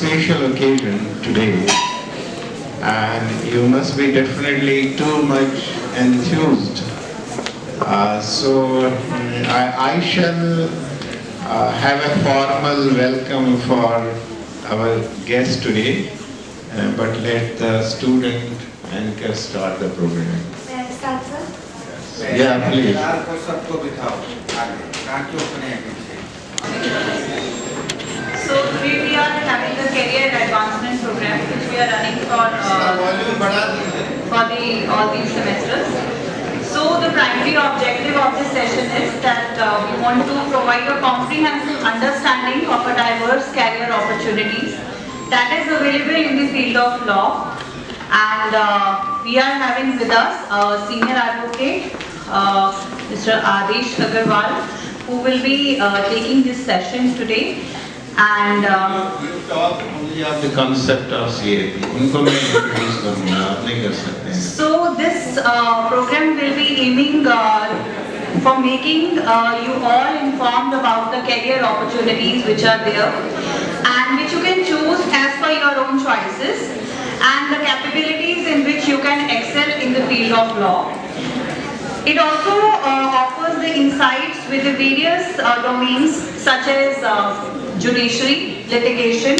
special occasion today, and you must be definitely too much enthused. I shall have a formal welcome for our guest today, but let the student anchor start the program. May I start, sir? Yes. Yeah, please. So today we are having the career advancement program which we are running for all these semesters. So the primary objective of this session is that we want to provide a comprehensive understanding of a diverse career opportunities that is available in the field of law, and we are having with us a senior advocate, Mr. Adesh Agarwal, who will be taking this session today. And you talk only of the concept of CAP. उनको मैं introduce करूँगा, आप नहीं कर सकते हैं. So this program will be aiming for making you all informed about the career opportunities which are there and which you can choose as per your own choices, and the capabilities in which you can excel in the field of law. It also offers the insights with the various domains such as judiciary, litigation,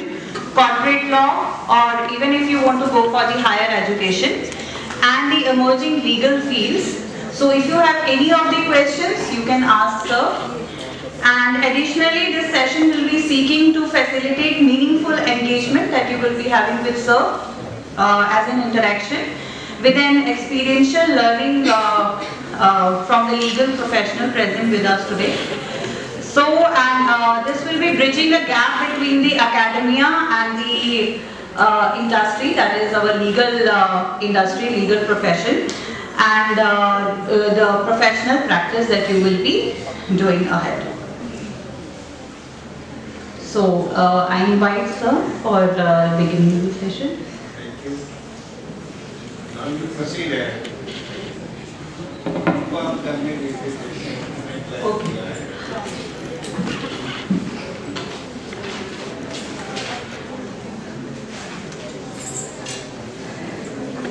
corporate law, or even if you want to go for the higher education, and the emerging legal fields. So if you have any of the questions, you can ask sir. And additionally, this session will be seeking to facilitate meaningful engagement that you will be having with sir as an interaction with an experiential learning from the legal professional present with us today. So, and this will be bridging the gap between the academia and the industry, that is our legal industry, legal profession, and the professional practice that you will be doing ahead. So, I invite sir for beginning the session. Thank you. Now you proceed. Okay.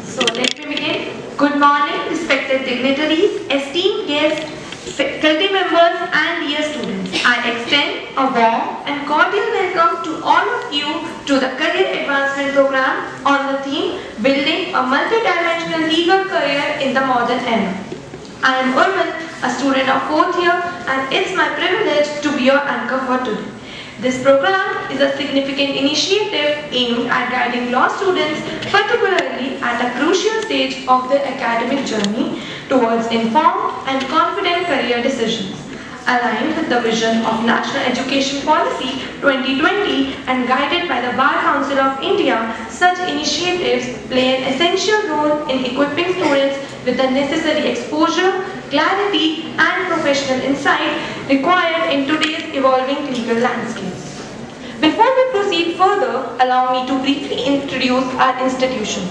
So let me begin. Good morning, respected dignitaries, esteemed guests, faculty members and dear students. I extend a warm and cordial welcome to all of you to the Career Advancement Program on the theme Building a Multidimensional Legal Career in the Modern Era. I am Urman, a student of 4th year, and it's my privilege to be your anchor for today. This program is a significant initiative aimed at guiding law students, particularly at a crucial stage of their academic journey, towards informed and confident career decisions. Aligned with the vision of National Education Policy 2020 and guided by the Bar Council of India, such initiatives play an essential role in equipping students with the necessary exposure, clarity and professional insight required in today's evolving legal landscape. Before we proceed further, allow me to briefly introduce our institution.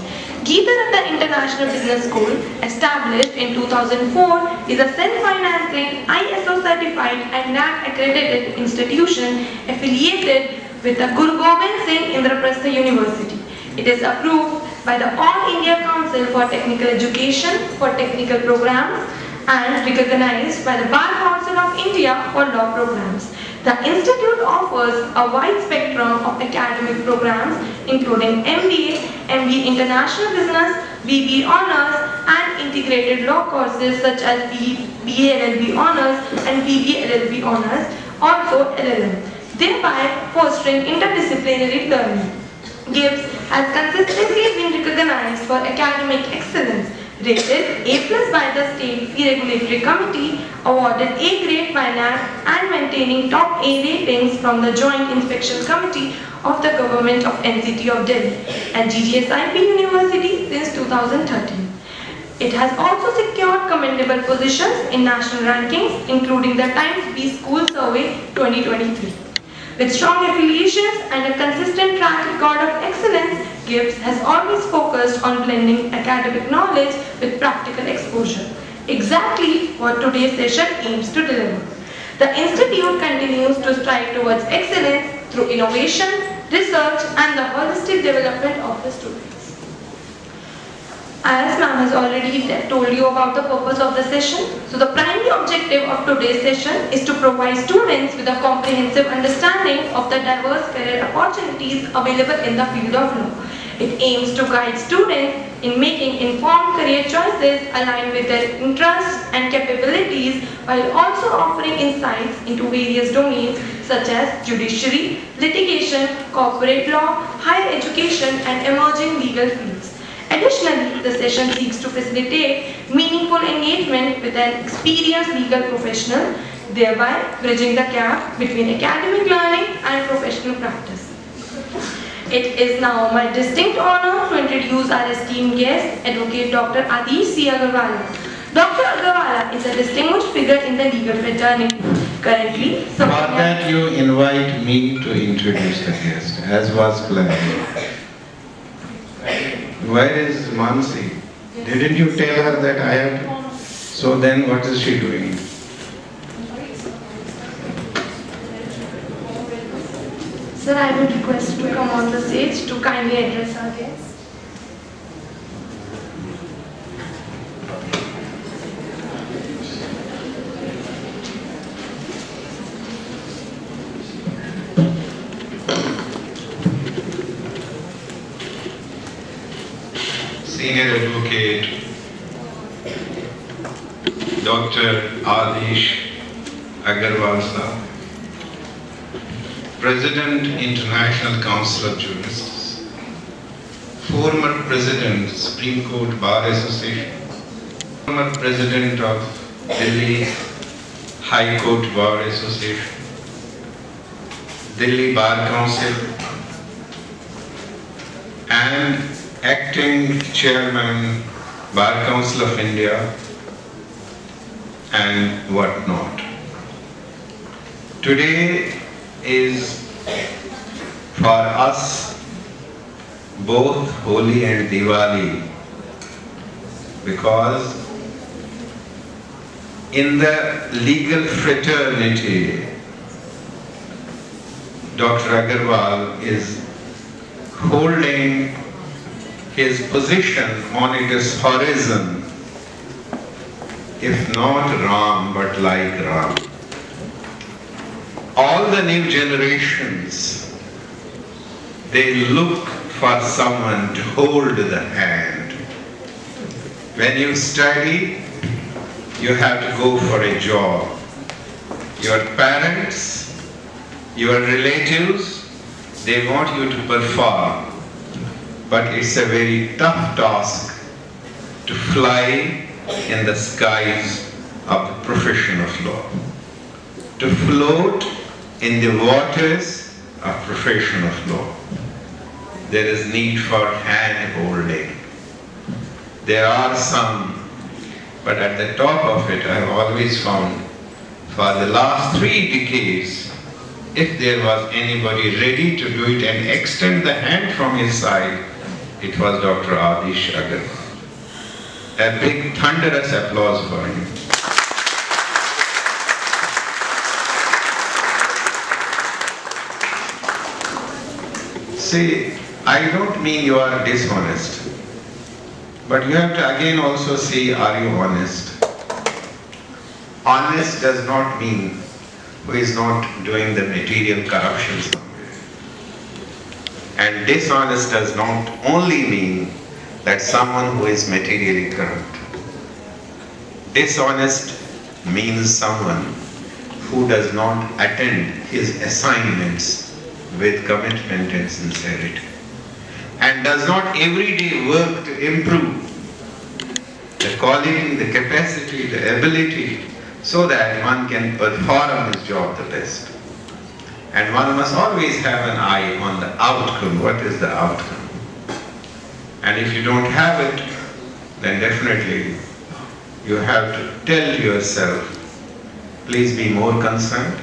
Geeta Rattan International Business School, established in 2004, is a self-financing, ISO certified and NAAC accredited institution affiliated with the Guru Gobind Singh Indraprastha University. It is approved by the All India Council for Technical Education for technical programs and recognized by the Bar Council of India for law programs. The institute offers a wide spectrum of academic programs including MBA, MBA International Business, BBA Honours and integrated law courses such as BA LLB Honours and BBA LLB Honours, also LLM, thereby fostering interdisciplinary learning. GIBS has consistently been recognized for academic excellence, rated A+ by the State Fee Regulatory Committee, awarded A grade by NAAC and maintaining top A ratings from the Joint Inspection Committee of the Government of NCT of Delhi and GGSIP University since 2013. It has also secured commendable positions in national rankings including the Times B School Survey 2023. With strong affiliations and a consistent track record of excellence, GIBS has always focused on blending academic knowledge with practical exposure, exactly what today's session aims to deliver. The institute continues to strive towards excellence through innovation, research and the holistic development of the students. As ma'am has already told you about the purpose of the session, so the primary objective of today's session is to provide students with a comprehensive understanding of the diverse career opportunities available in the field of law. It aims to guide students in making informed career choices aligned with their interests and capabilities, while also offering insights into various domains such as judiciary, litigation, corporate law, higher education and emerging legal fields. Additionally, the session seeks to facilitate meaningful engagement with an experienced legal professional, thereby bridging the gap between academic learning and professional practice. It is now my distinct honor to introduce our esteemed guest, Advocate Dr. Adish C. Agarwala. Dr. Agarwala is a distinguished figure in the legal fraternity. Currently, For that you invite me to introduce the guest, as was planned. Where is Mansi? Didn't you tell her that I have to? So then what is she doing? Sir, I would request to come on the stage to kindly address our guests. Senior Advocate Dr. Adish Agarwal Sahab, President International Council of Jurists, former President Supreme Court Bar Association, former President of Delhi High Court Bar Association, Delhi Bar Council, and Acting Chairman Bar Council of India, and whatnot. Today is for us both Holi and Diwali, because in the legal fraternity, Dr. Agarwal is holding his position on its horizon, if not Ram, but like Ram. All the new generations, they look for someone to hold the hand. When you study, you have to go for a job. Your parents, your relatives, they want you to perform. But it's a very tough task to fly in the skies of the profession of law, to float in the waters of profession of law. There is need for hand holding. There are some, but at the top of it, I have always found, for the last 3 decades, if there was anybody ready to do it and extend the hand from his side, it was Dr. Adish Agarwal. A big thunderous applause for him. See, I don't mean you are dishonest, but you have to again also see, are you honest? Honest does not mean who is not doing the material corruption somewhere. And dishonest does not only mean that someone who is materially corrupt. Dishonest means someone who does not attend his assignments with commitment and sincerity, and does not every day work to improve the quality, the capacity, the ability, so that one can perform his job the best. And one must always have an eye on the outcome. What is the outcome? And if you don't have it, then definitely you have to tell yourself, please be more concerned,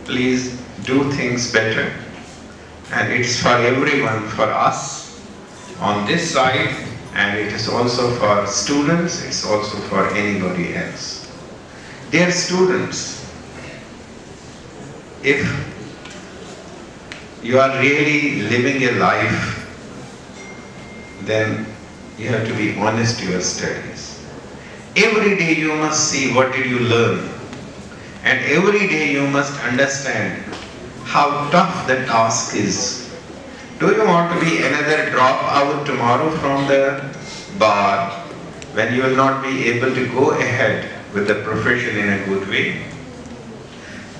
please do things better. And it's for everyone, for us on this side, and it is also for students, it's also for anybody else. Dear students, if you are really living a life, then you have to be honest to your studies. Every day you must see what did you learn. And every day you must understand how tough the task is. Do you want to be another dropout tomorrow from the bar when you will not be able to go ahead with the profession in a good way?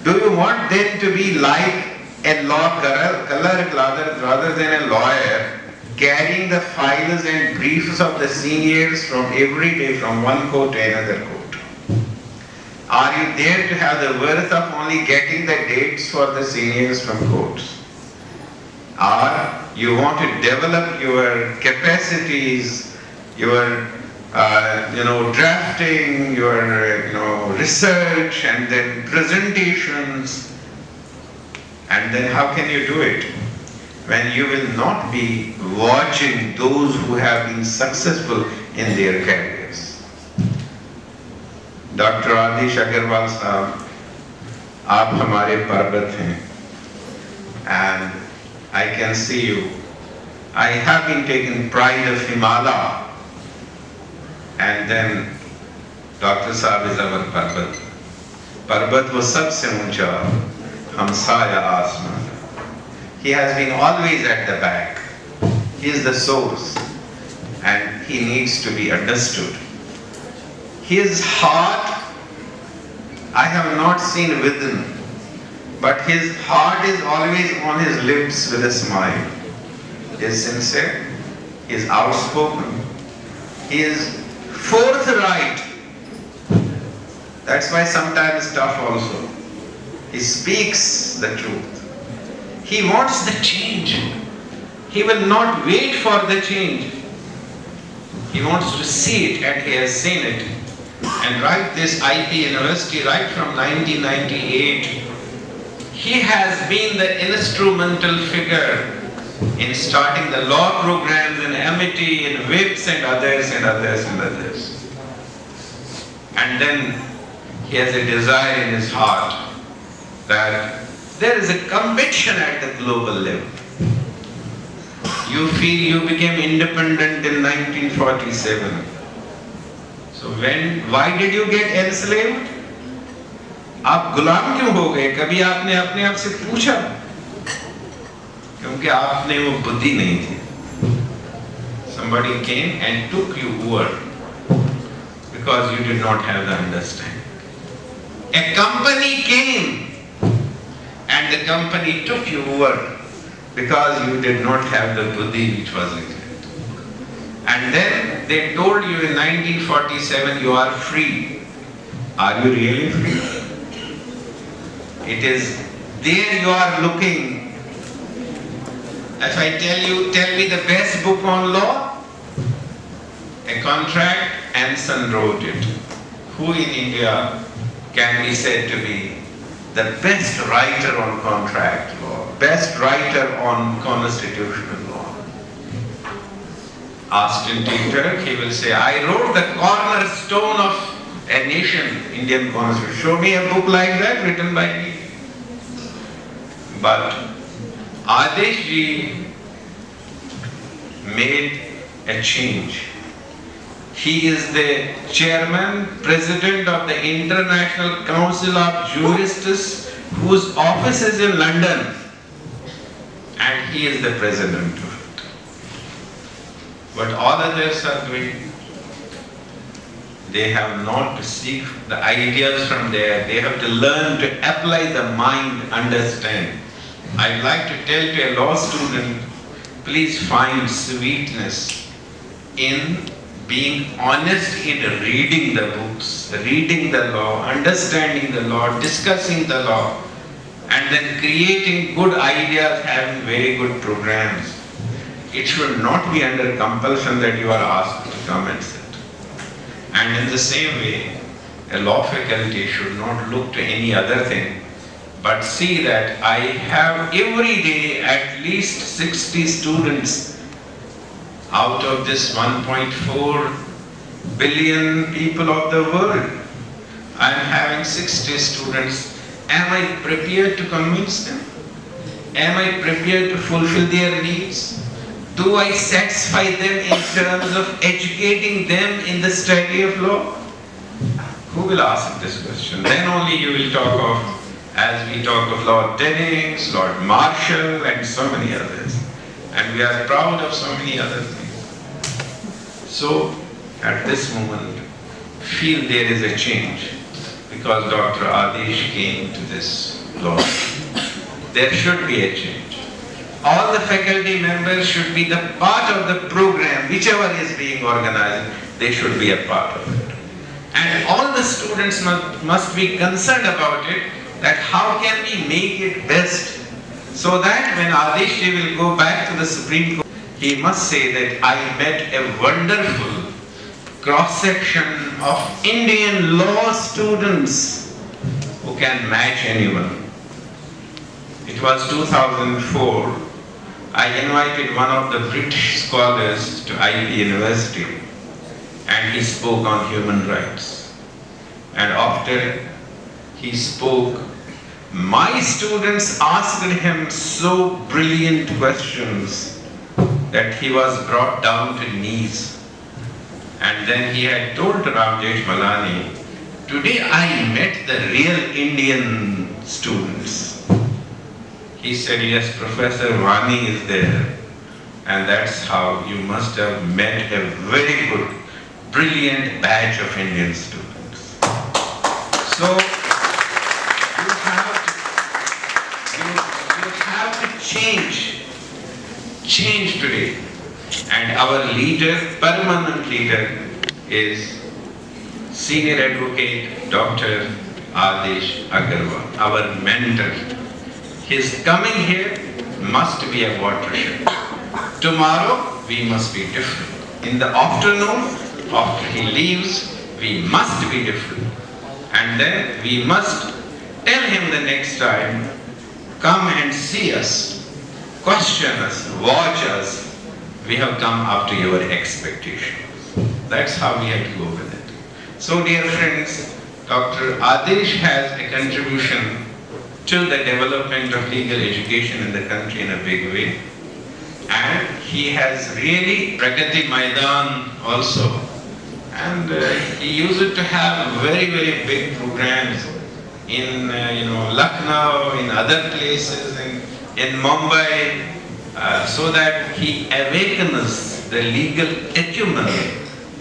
Do you want then to be like a law clerk rather than a lawyer, carrying the files and briefs of the seniors from every day from one court to another court? Are you there to have the worth of only getting the dates for the seniors from courts? Or you want to develop your capacities, your drafting, your research, and then presentations, and then how can you do it when you will not be watching those who have been successful in their careers? Dr. Adish Agarwal साहब, आप हमारे पर्वत हैं, and I can see you. I have been taking pride of Himalaya, and then Dr. साहब is our पर्वत. पर्वत वो सबसे ऊंचा, हमसाया आसमान. He has been always at the back. He is the source, and he needs to be understood. His heart, I have not seen within, but his heart is always on his lips with a smile. He is sincere, he is outspoken, he is forthright. That's why sometimes tough also. He speaks the truth. He wants the change. He will not wait for the change. He wants to see it, and he has seen it. And right this IP University, right from 1998, he has been the instrumental figure in starting the law programs in Amity, in WIPS and others and others and others. And then he has a desire in his heart that there is a conviction at the global level. You feel you became independent in 1947. So why did you get enslaved? आप गुलाम क्यों हो गए? कभी आपने अपने आप से पूछा? क्योंकि आपने वो बुद्धि नहीं थी. Somebody came and took you over because you did not have the understanding. A company came and the company took you over because you did not have the buddhi which was required. And then they told you in 1947 you are free. Are you really free? It is there you are looking. If I tell me the best book on law, a contract, Anson wrote it. Who in India can be said to be the best writer on contract law, best writer on constitutional law? Austin Tinker, he will say, I wrote the cornerstone of a nation, Indian Constitution. Show me a book like that written by me. But Adesh ji made a change. He is the chairman, president of the International Council of Jurists, whose office is in London, and he is the president of it. But all others are doing. They have not to seek the ideas from there. They have to learn to apply the mind, understand. I'd like to tell to a law student, please find sweetness in being honest in reading the books, reading the law, understanding the law, discussing the law, and then creating good ideas, having very good programs. It should not be under compulsion that you are asked to come and sit. And in the same way, a law faculty should not look to any other thing, but see that I have every day at least 60 students out of this 1.4 billion people of the world. I am having 60 students. Am I prepared to convince them? Am I prepared to fulfill their needs? Do I satisfy them in terms of educating them in the study of law? Who will ask this question? Then only you will talk of, as we talk of Lord Dennings, Lord Marshall, and so many others. And we are proud of so many other things. So, at this moment, feel there is a change because Dr. Adesh came to this law. There should be a change. All the faculty members should be the part of the program, whichever is being organized, they should be a part of it. And all the students must be concerned about it, that how can we make it best, so that when Adesh will go back to the Supreme Court, he must say that I met a wonderful cross-section of Indian law students who can match anyone. It was 2004. I invited one of the British scholars to IB University and he spoke on human rights. And after he spoke, my students asked him so brilliant questions that he was brought down to knees. And then he had told Rajesh Malani, today I met the real Indian students. He said, yes, Professor Vani is there. And that's how you must have met a very good, brilliant batch of Indian students. So, you have to change today. And our leader, permanent leader, is Senior Advocate Dr. Adesh Agarwal, our mentor. His coming here must be a watershed. Tomorrow we must be different. In the afternoon, after he leaves, we must be different. And then we must tell him the next time, come and see us, question us, watch us. We have come up to your expectations. That's how we have to go with it. So dear friends, Dr. Adesh has a contribution to the development of legal education in the country in a big way. And he has really Pragati Maidan also. And he used to have very, very big programs in Lucknow, in other places, in Mumbai, so that he awakens the legal acumen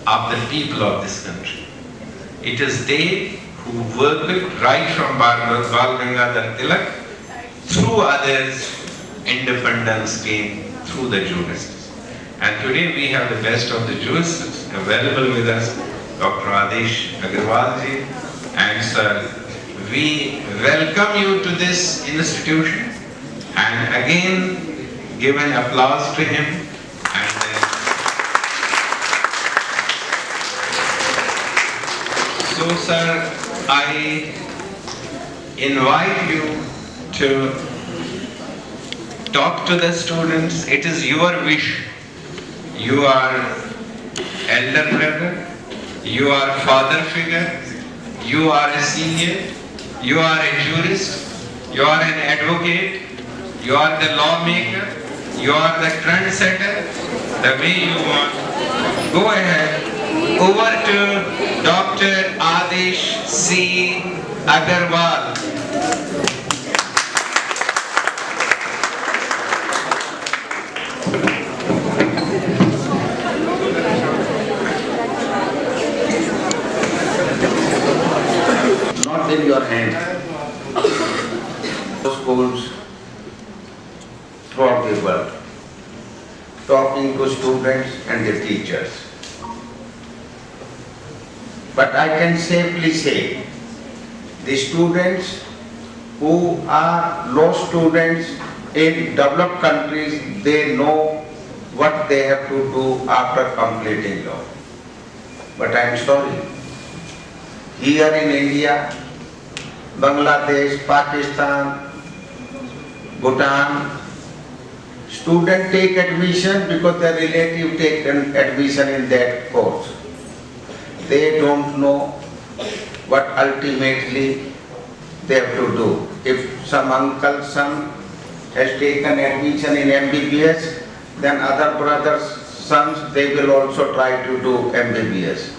of the people of this country. It is they who work right from Bal Gangadhar Tilak through others, independence came through the jurists. And today we have the best of the jurists available with us, Dr. Adesh Agarwal ji. And sir, we welcome you to this institution and again give an applause to him. So sir, I invite you to talk to the students. It is your wish. You are elder brother, you are father figure, you are a senior, you are a jurist, you are an advocate, you are the lawmaker, you are the trendsetter, the way you want. Go ahead. Over to Dr. Adesh C. Agarwal. Not in your hand. Schools throughout the world, talking to students and the teachers. But I can safely say, the students who are law students in developed countries, they know what they have to do after completing law. But I am sorry, here in India, Bangladesh, Pakistan, Bhutan, students take admission because their relative take an admission in that course. They don't know what ultimately they have to do. If some uncle's son has taken admission in MBBS, then other brothers, sons, they will also try to do MBBS.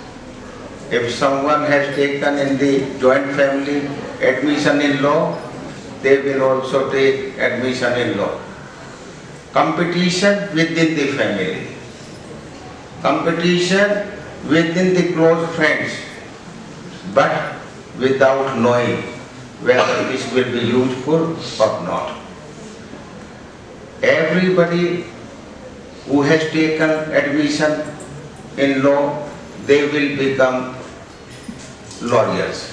If someone has taken in the joint family admission in law, they will also take admission in law. Competition within the family. Competition within the close friends, but without knowing whether this will be useful or not. Everybody who has taken admission in law, they will become lawyers.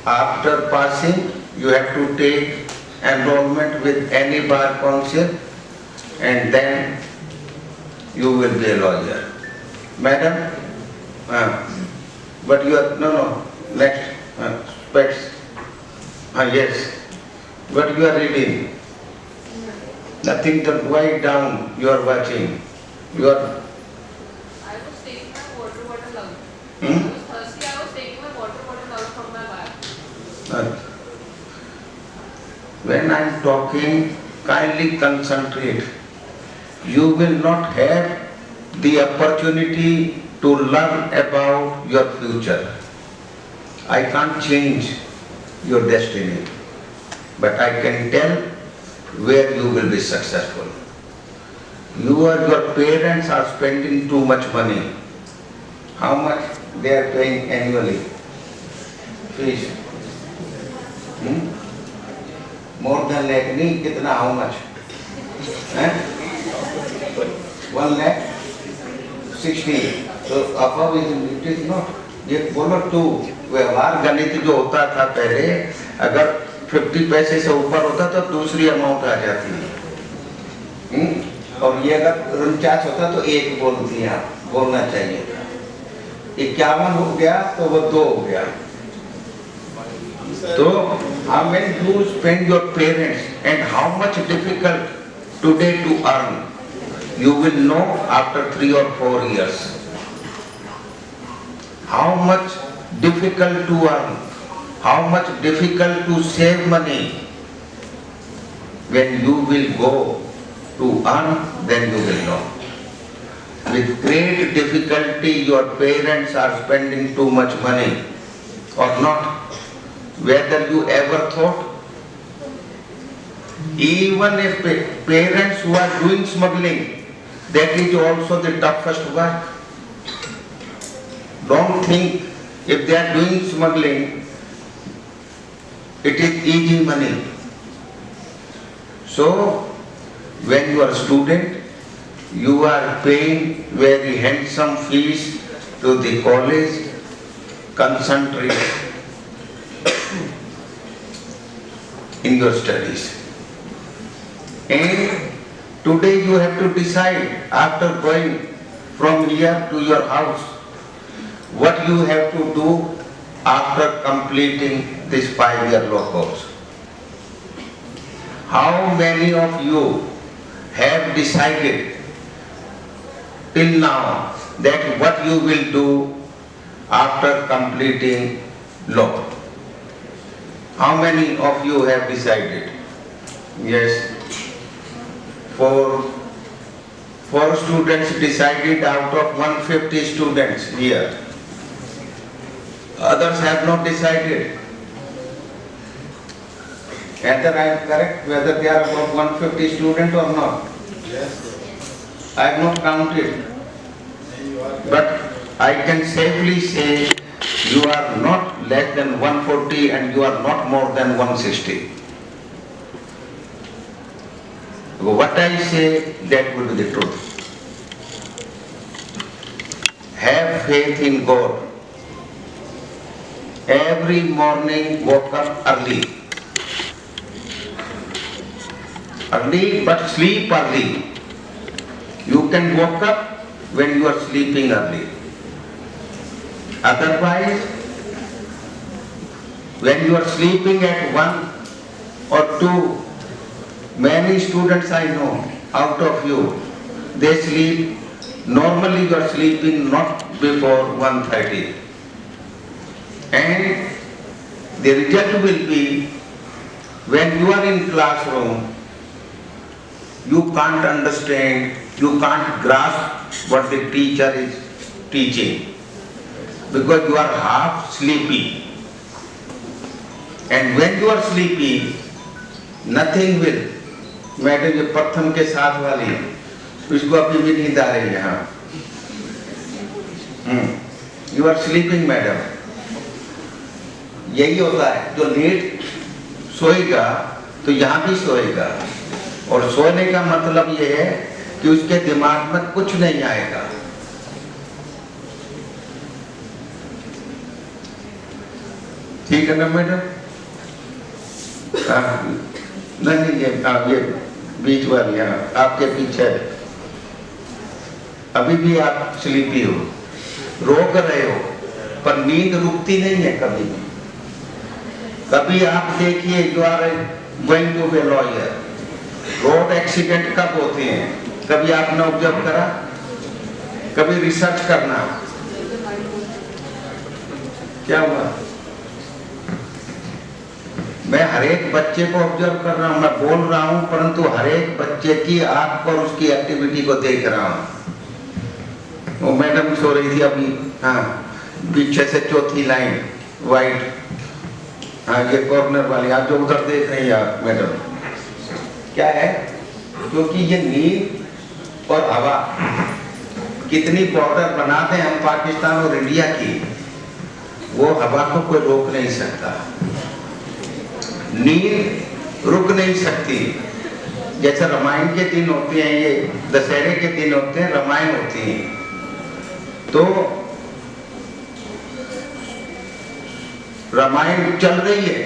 After passing, you have to take enrollment with any bar council and then you will be a lawyer. Madam, but you are, no, next, specs. Yes, what you are reading? Nothing to write down, you are watching. You are... I was taking my water bottle out. Hmm? I was thirsty, I was taking my water bottle out from my bag. When I am talking, kindly concentrate. You will not have the opportunity to learn about your future. I can't change your destiny, but I can tell where you will be successful. Your parents are spending too much money. How much they are paying annually? Fees. More than lakh, nahi, kitna, how much? 1 lakh 60. So above it is not. ये बोलो तू व्यवहार गणित जो होता था पहले, अगर 50 पैसे से ऊपर होता तो दूसरी अमाउंट आ जाती है, और ये अगर 49 होता तो 1 बोलती है, बोलना चाहिए था। 51 हो गया तो वो 2 हो गया। तो how many you spend your parents and how much difficult today to earn, you will know after 3 or 4 years. How much difficult to earn, how much difficult to save money. When you will go to earn, then you will know. With great difficulty, your parents are spending too much money or not. Whether you ever thought, even if parents who are doing smuggling, that is also the toughest work. Don't think if they are doing smuggling, it is easy money. So, when you are a student, you are paying very handsome fees to the college. Concentrate in your studies. And today you have to decide, after going from here to your house, what you have to do after completing this 5-year law course. How many of you have decided till now that what you will do after completing law? How many of you have decided? Yes. Four students decided out of 150 students here. Others have not decided. Either I am correct, whether they are about 150 students or not. Yes. I have not counted. But I can safely say you are not less than 140 and you are not more than 160. What I say, that will be the truth. Have faith in God. Every morning woke up early. Early, but sleep early. You can wake up when you are sleeping early. Otherwise, when you are sleeping at 1 or 2, many students I know, out of you, they sleep, normally you are sleeping not before 1:30. And the result will be When you are in classroom, you can't understand, you can't grasp what the teacher is teaching because you are half sleepy. And when you are sleepy, nothing will. Madam ये प्रथम के साथ वाली उसको अभी भी नींद आ रही है यहाँ. You are sleeping, madam. यही होता है, जो लेट सोएगा तो यहाँ भी सोएगा. और सोने का मतलब ये है कि उसके दिमाग में कुछ नहीं आएगा. ठीक है ना मैडम? नहीं ये बीच वाली आपके पीछे अभी भी आप स्लीपी हो, रोक रहे हो, पर नींद रुकती नहीं है कभी भी. कभी आप देखिए you are going to be lawyer, road accident कब होते हैं, कभी आपने ऑब्जर्व करा? कभी रिसर्च करना क्या हुआ? मैं हर एक बच्चे को ऑब्जर्व कर रहा हूं, मैं बोल रहा हूं, परंतु हर एक बच्चे की आंख पर उसकी एक्टिविटी को देख रहा हूं. वो मैडम सो रही थी अभी, हाँ पीछे से चौथी लाइन वाइट, हाँ ये कॉर्नर वाली, आप जो उधर देख रही हैं आप मैडम, क्या है? क्योंकि ये नींद और हवा कितनी बॉर्डर बनाते हैं हम पाकिस्तान और इंडिया की, वो हवा को कोई रोक नहीं सकता. नींद रुक नहीं सकती. जैसे रामायण के दिन होते हैं, ये दशहरे के दिन होते हैं, रामायण होती है, तो रामायण चल रही है,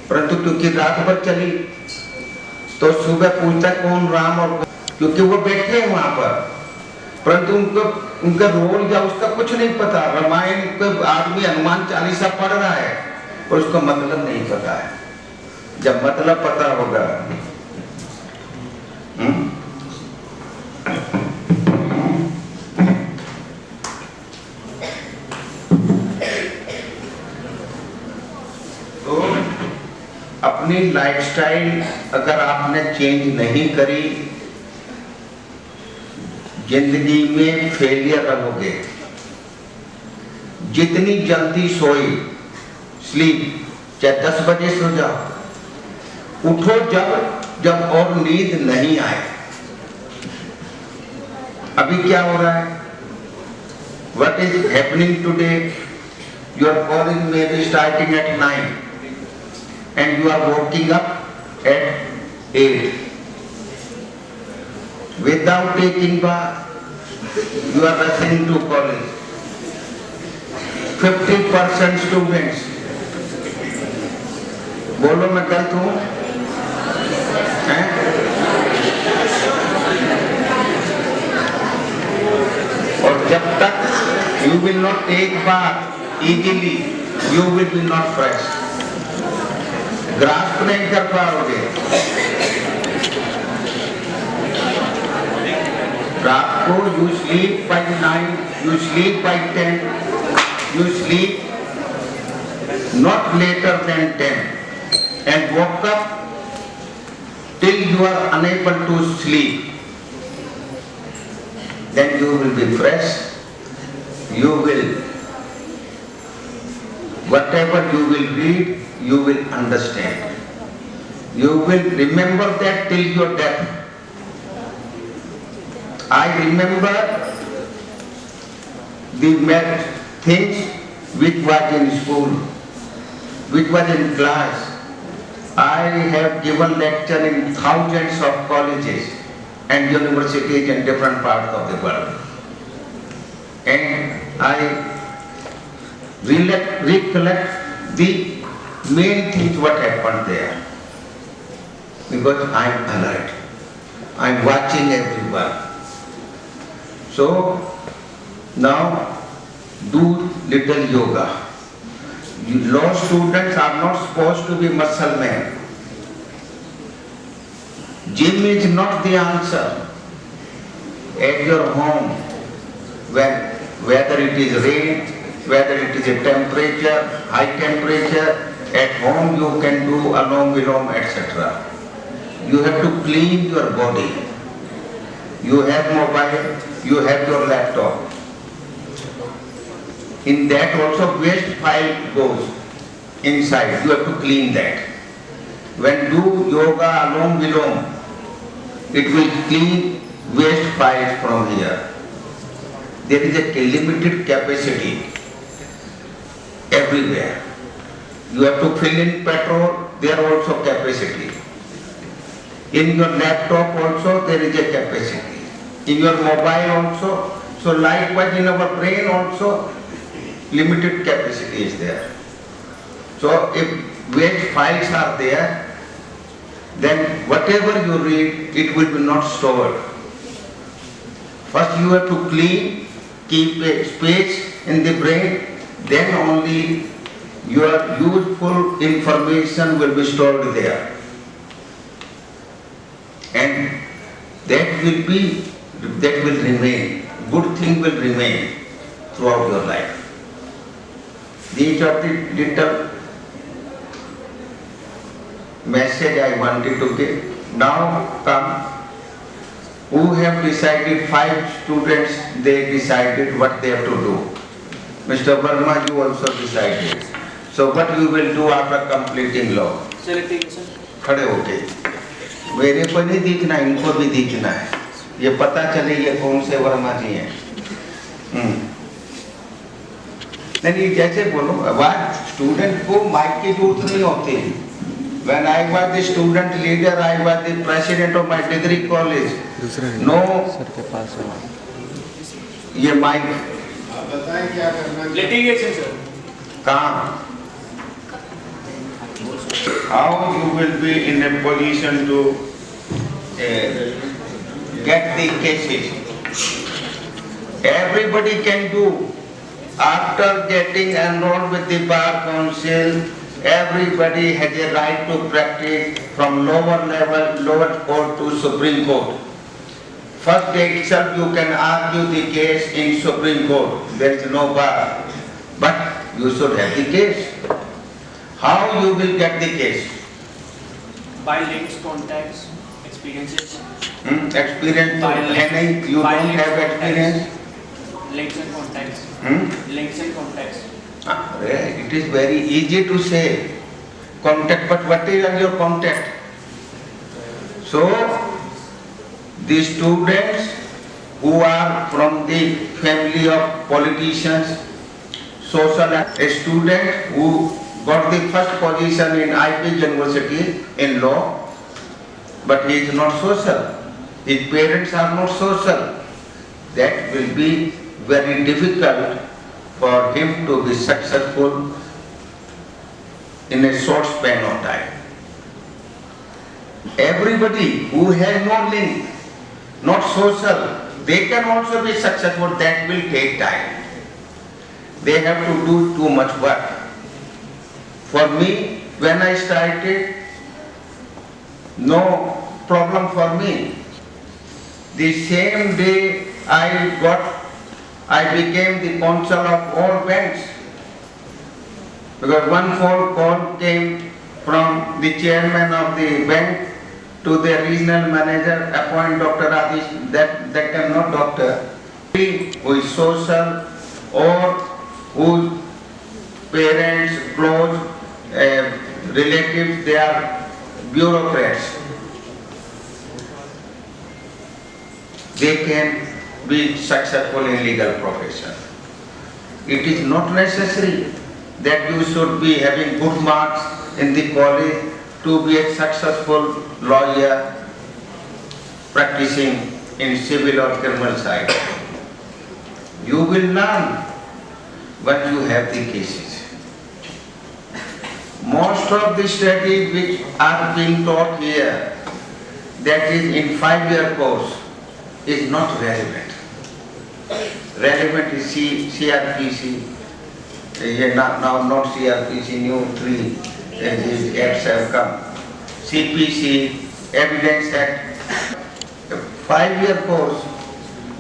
परंतु क्योंकि रात भर चली तो सुबह पूछता कौन राम, और क्योंकि वो बैठे हैं वहां पर, परंतु उनको उनका रोल या उसका कुछ नहीं पता. रामायण को आदमी हनुमान चालीसा पढ़ रहा है और उसको मतलब नहीं पता है. जब मतलब पता होगा, तो अपनी लाइफस्टाइल अगर आपने चेंज नहीं करी, जिंदगी में फेलियर रहोगे. जितनी जल्दी सोई, स्लीप, चाहे 10 बजे सो जाओ, उठो जब और नींद नहीं आए. अभी क्या हो रहा है? What is happening today? Your calling may be starting at 9 and you are waking up at 8. Without taking bath, you are rushing to college. 50% students, बोलो मैं गलत हूँ? और जब तक you will not take bath easily, you will be not fresh. Grasp नहीं कर पाओगे. रात को you sleep by 9, you sleep by 10, you sleep not later than 10. And woke up till you are unable to sleep, then you will be fresh. You will, whatever you will read, you will understand. You will remember that till your death. I remember the things which was in school, which was in class. I have given lecture in thousands of colleges and universities in different parts of the world. And I recollect the main things what happened there. Because I am alert. I am watching everyone. So now do little yoga. Law students are not supposed to be muscle men. Gym is not the answer. At your home, whether it is rain, whether it is a temperature, high temperature, At home you can do alom vilom, etc. You have to clean your body. You have mobile, you have your laptop. In that also waste file goes inside. You have to clean that. When do yoga alom vilom, it will clean waste files from here. There is a limited capacity everywhere. You have to fill in petrol, there also capacity. In your laptop also there is a capacity. In your mobile also. So likewise in our brain also limited capacity is there. So if waste files are there, then whatever you read, it will be not stored. First you have to clean, keep a space in the brain, then only your useful information will be stored there. And that will remain, good thing will remain throughout your life. These are the little message I wanted to give. Now come, who have decided, 5 students, they decided what they have to do. Mr. Verma, you also decided. So what you will do after completing law? खड़े होके मेरे को नहीं दिखना, इनको भी दिखना है, ये पता चले ये कौन से वर्मा जी हैं। नहीं जैसे बोलो, आवाज स्टूडेंट को माइक की जरूरत नहीं होती। When I was the student leader, I was the president of my degree college. No, ये माइक आप बताएं क्या करना। Litigation sir. कहाँ? How you will be in a position to get the cases? Everybody can do. After getting enrolled with the Bar Council, everybody has a right to practice from lower level, lower court to Supreme Court. First day itself you can argue the case in Supreme Court. There is no bar. But you should have the case. How you will get the case? By links, contacts, experiences. Experience तो है नहीं, you don't have experience. Links and contacts. Links and contacts. It is very easy to say contact, but what is your contact? So the students who are from the family of politicians, social, a student who got the first position in IP University in law, but he is not social. His parents are not social. That will be very difficult for him to be successful in a short span of time. Everybody who has no link, not social, they can also be successful. That will take time. They have to do too much work. For me, when I started, no problem for me. The same day I became the counsel of all banks. Because one phone call came from the chairman of the bank to the regional manager, appoint Dr. Adish, that time not doctor, who is social or whose parents, close relatives, they are bureaucrats. They can be successful in legal profession. It is not necessary that you should be having good marks in the college to be a successful lawyer practicing in civil or criminal side. You will learn when you have the cases. Most of the studies which are being taught here, that is in 5-year course, is not relevant. Relevant is CRPC, now not CRPC, new 3 acts have come. CPC, Evidence Act. 5-year course,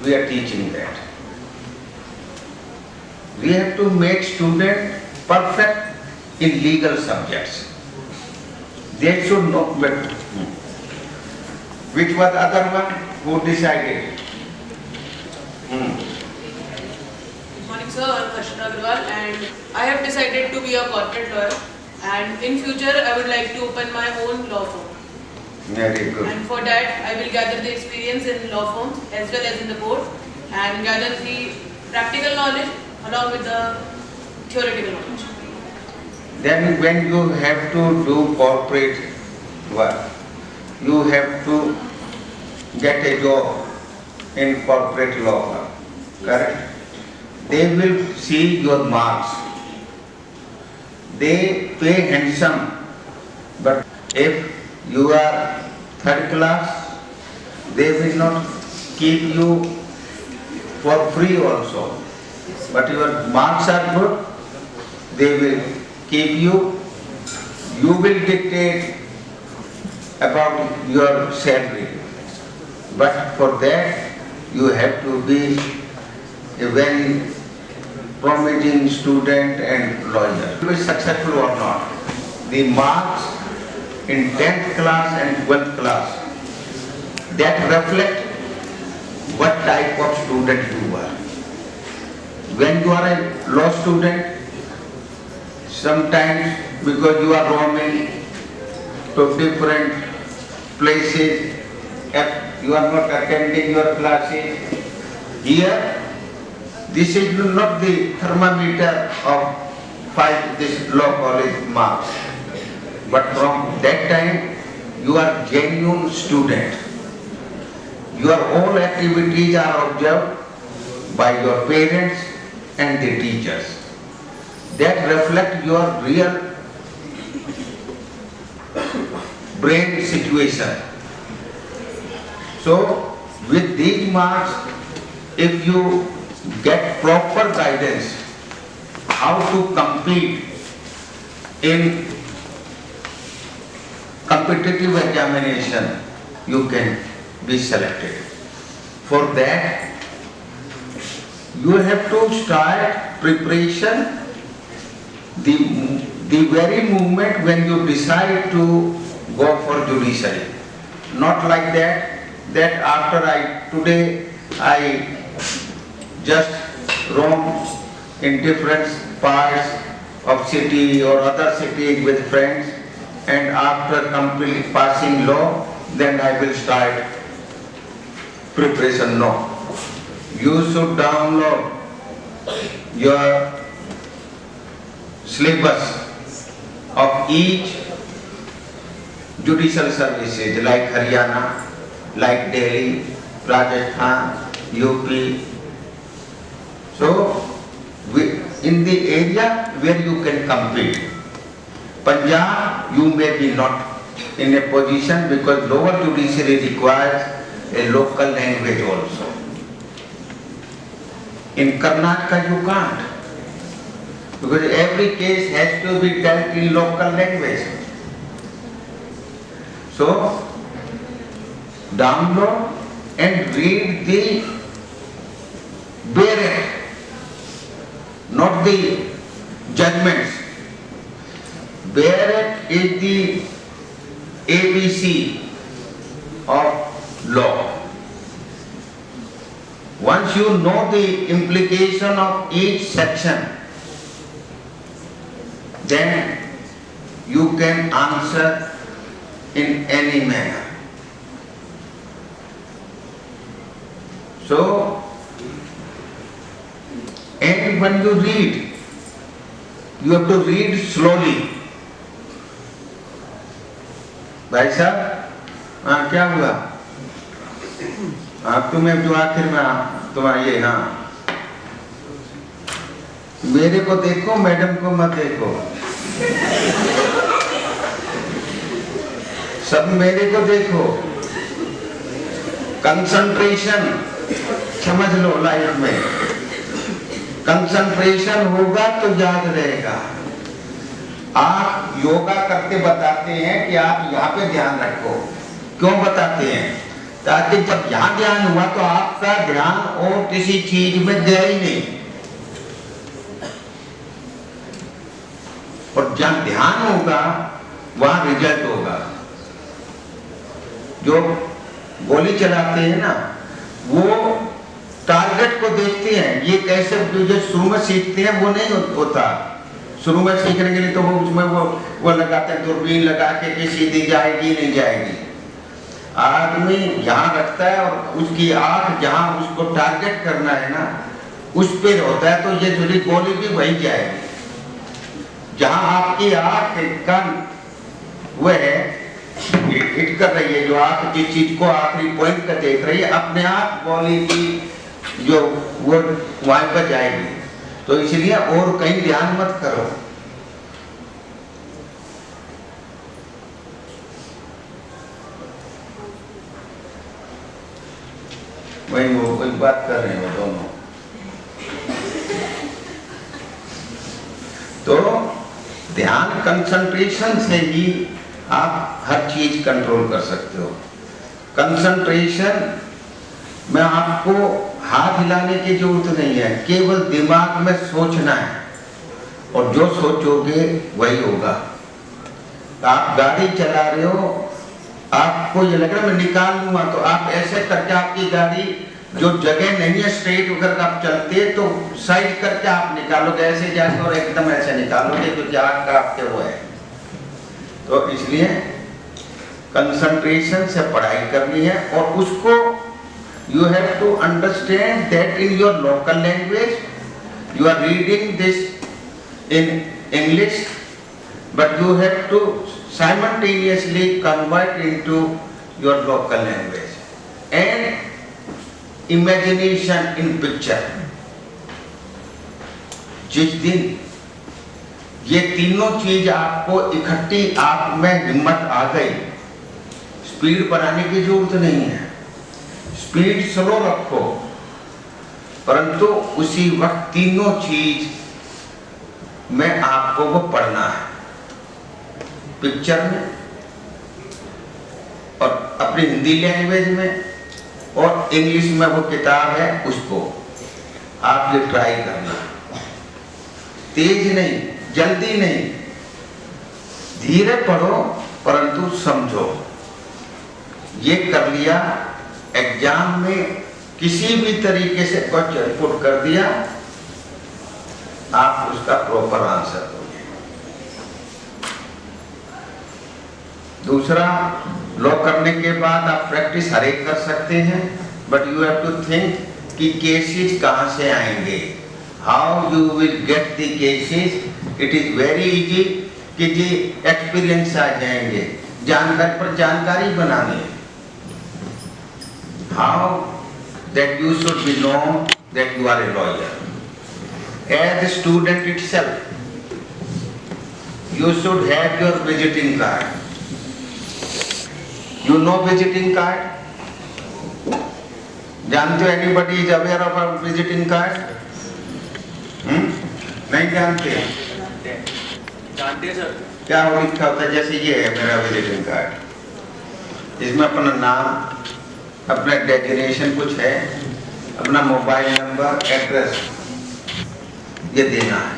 we are teaching that. We have to make students perfect in legal subjects. They should know better. Which was the other one? Who decided? Good morning, sir. I'm Harshita Agarwal, and I have decided to be a corporate lawyer. And in future, I would like to open my own law firm. Very good. And for that, I will gather the experience in law firms as well as in the court, and gather the practical knowledge along with the theoretical knowledge. Then when you have to do corporate work, you have to get a job in corporate law firm, correct? They will see your marks. They pay handsome, but if you are third class, they will not keep you for free also. But your marks are good, they will keep you. You will dictate about your salary. But for that, you have to be a very promising student and lawyer. To be successful or not, the marks in 10th class and 12th class, that reflect what type of student you are. When you are a law student, sometimes because you are roaming to different places, if you are not attending your classes, here, this is not the thermometer of this law college marks. But from that time, you are genuine student. Your all activities are observed by your parents and the teachers. That reflect your real brain situation. So, with these marks, if you get proper guidance how to compete in competitive examination, you can be selected. For that, you have to start preparation the very moment when you decide to go for judiciary. Not like that after today I just roam in different parts of city or other cities with friends, and after complete passing law, then I will start preparation. No. You should download your syllabus of each judicial services like Haryana, like Delhi, Rajasthan, UP. So, in the area where you can compete. Punjab, you may be not in a position because lower judiciary requires a local language also. In Karnataka, you can't, because every case has to be dealt in local language. So, download and read the Bharat, not the judgments. Bharat is the ABC of law. Once you know the implication of each section, then you can answer in any manner. So, and when you read, you have to read slowly. भाई साहब, क्या हुआ? तुम्हें जो आखिर में तुम्हारा ये, हाँ, मेरे को देखो, मैडम को मत देखो, सब मेरे को देखो। कंसंट्रेशन समझ लो लाइफ में, कंसंट्रेशन होगा तो याद रहेगा। आप योगा करके बताते हैं कि आप यहाँ पे ध्यान रखो, क्यों बताते हैं? ताकि जब यहाँ ध्यान हुआ तो आपका ध्यान और किसी चीज में गया ही नहीं। और जहाँ ध्यान होगा वहाँ रिजल्ट होगा। जो गोली चलाते हैं ना, वो टारगेट को देखते हैं। ये कैसे जो शुरू में सीखते हैं वो नहीं होता। शुरू में सीखने के लिए तो वो उसमें वो लगाते हैं, दूरबीन लगा के कि सीधी जाएगी नहीं जाएगी। आदमी यहाँ रखता है और उसकी आंख जहाँ उसको टारगेट करना है ना, उस पे होता है, तो ये जुड़ी गोली भी वही जाएगी। जहाँ आपकी आंख कान वह है हिट कर रही है, जो आप जिस चीज को आखिरी पॉइंट का देख रही है, अपने आप गोली की जो वो वहां पर जाएगी। तो इसलिए और कहीं ध्यान मत करो। वही वो कोई बात कर रहे हैं दोनों। तो ध्यान कंसंट्रेशन से ही आप हर चीज कंट्रोल कर सकते हो। कंसंट्रेशन में आपको हाथ हिलाने की जरूरत नहीं है, केवल दिमाग में सोचना है और जो सोचोगे वही होगा। आप गाड़ी चला रहे हो, आपको ये लग रहा है मैं निकाल लूंगा, तो आप ऐसे करके आपकी गाड़ी जो जगह नहीं है स्ट्रेट होकर आप चलते तो साइड करके आप निकालोगे, ऐसे जाके और एकदम ऐसे निकालोगे क्योंकि आग का आपके वो है। तो इसलिए कंसंट्रेशन से पढ़ाई करनी है और उसको you have to understand that in your local language you are reading this in English, but you have to simultaneously convert into your local language and imagination in picture. जिस दिन ये तीनों चीज आपको इकट्ठी आप में हिम्मत आ गई, स्पीड बढ़ाने की जरूरत नहीं है, स्पीड स्लो रखो, परंतु उसी वक्त तीनों चीज में आपको वो पढ़ना है, पिक्चर में और अपनी हिंदी लैंग्वेज में और इंग्लिश में वो किताब है उसको आप ये ट्राई करना। तेज नहीं, जल्दी नहीं, धीरे पढ़ो परंतु समझो। ये कर लिया, एग्जाम में किसी भी तरीके से क्वेश्चन पुट कर दिया, आप उसका प्रॉपर आंसर दोगे। दूसरा, लॉ करने के बाद आप प्रैक्टिस हर एक कर सकते हैं, but you have to think कि केसेस कहां से आएंगे, how you will get the cases. It is very easy कि जी एक्सपीरियंस आ जाएंगे, जानकारी पर जानकारी बनानी है। How that you should be known that you are a lawyer. As a student itself, you should have your visiting card. You know visiting card? जानते हो? Anybody is aware of our visiting card? नहीं जानते? जानते sir. क्या लिखा होता है? जैसे ये है मेरा विजिटिंग कार्ड, इसमें अपना नाम, अपना डेजिग्नेशन कुछ है, अपना मोबाइल नंबर, एड्रेस ये देना है।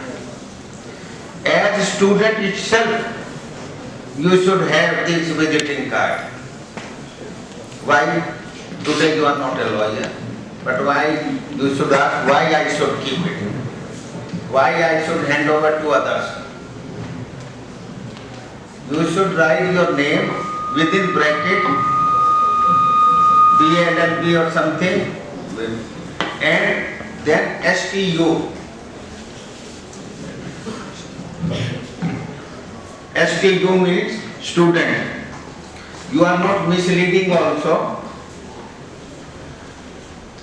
As student itself you should have this visiting card. Why today you are not a lawyer, but why you should ask why I should keep it, why I should hand over to others. You should write your name within bracket BLLB or something, and then STU. STU means student. You are not misleading also.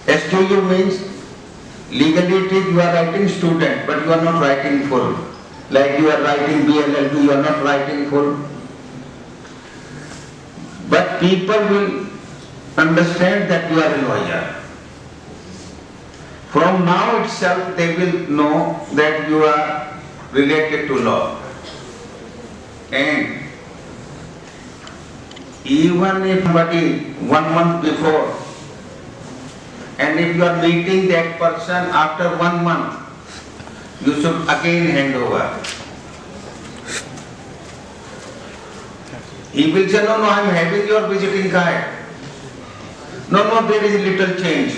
STU means legally it is you are writing student, but you are not writing full. Like you are writing BLLB, you are not writing full. But people will understand that you are a lawyer. From now itself they will know that you are related to law. And even if somebody 1 month before, and if you are meeting that person after 1 month, you should again hand over. He will say, no, I am having your visiting card. No, there is little change.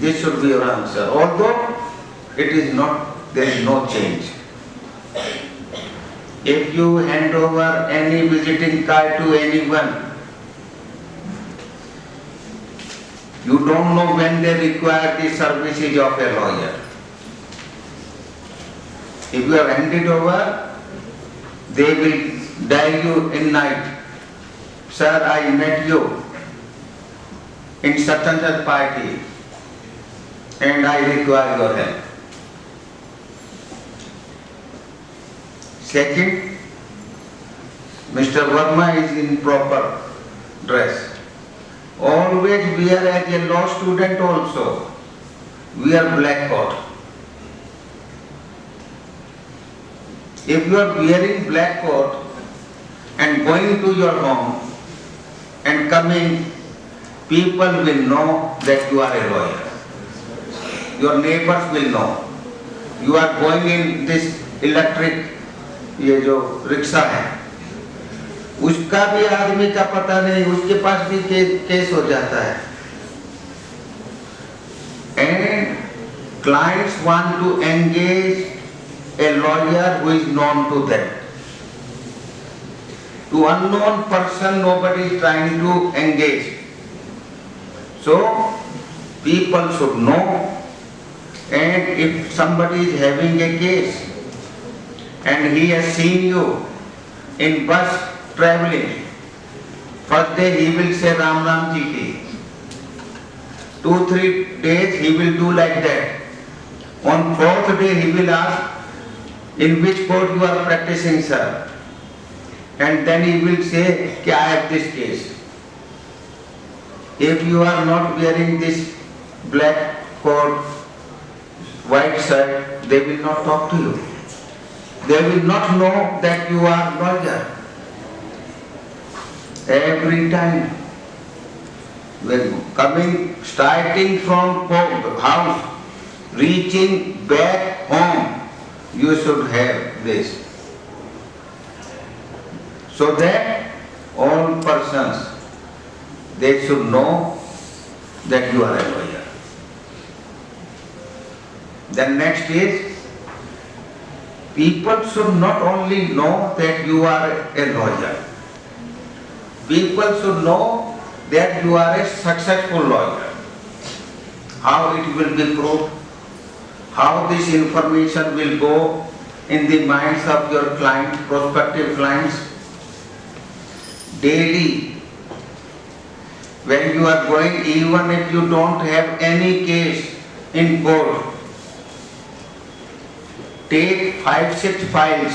This should be your answer. Although it is not, there is no change. If you hand over any visiting card to anyone, you don't know when they require the services of a lawyer. If you have handed over, they will dial you in night. Sir, I met you in such and such party and I require your help. Second, Mr. Verma is in proper dress. Always wear as a law student also, wear black coat. If you are wearing black coat and going to your home and coming, people will know that you are a lawyer. Your neighbors will know. You are going in this electric, ये जो rickshaw है, उसका भी आदमी का पता नहीं, उसके पास भी केस हो जाता है. And clients want to engage a lawyer who is known to them. To unknown person, nobody is trying to engage. So, people should know, and if somebody is having a case and he has seen you in bus traveling, first day he will say Ram Ram Ji ki. 2-3 days he will do like that. On 4th day he will ask, in which court you are practicing, sir? And then he will say, I have this case. If you are not wearing this black coat, white shirt, they will not talk to you. They will not know that you are lawyer. Every time, when coming, starting from house, reaching back home, you should have this. So that all persons, they should know that you are a lawyer. Then next is, people should not only know that you are a lawyer, people should know that you are a successful lawyer. How it will be proved, how this information will go in the minds of your clients, prospective clients. Daily, when you are going, even if you don't have any case in court, take 5-6 files,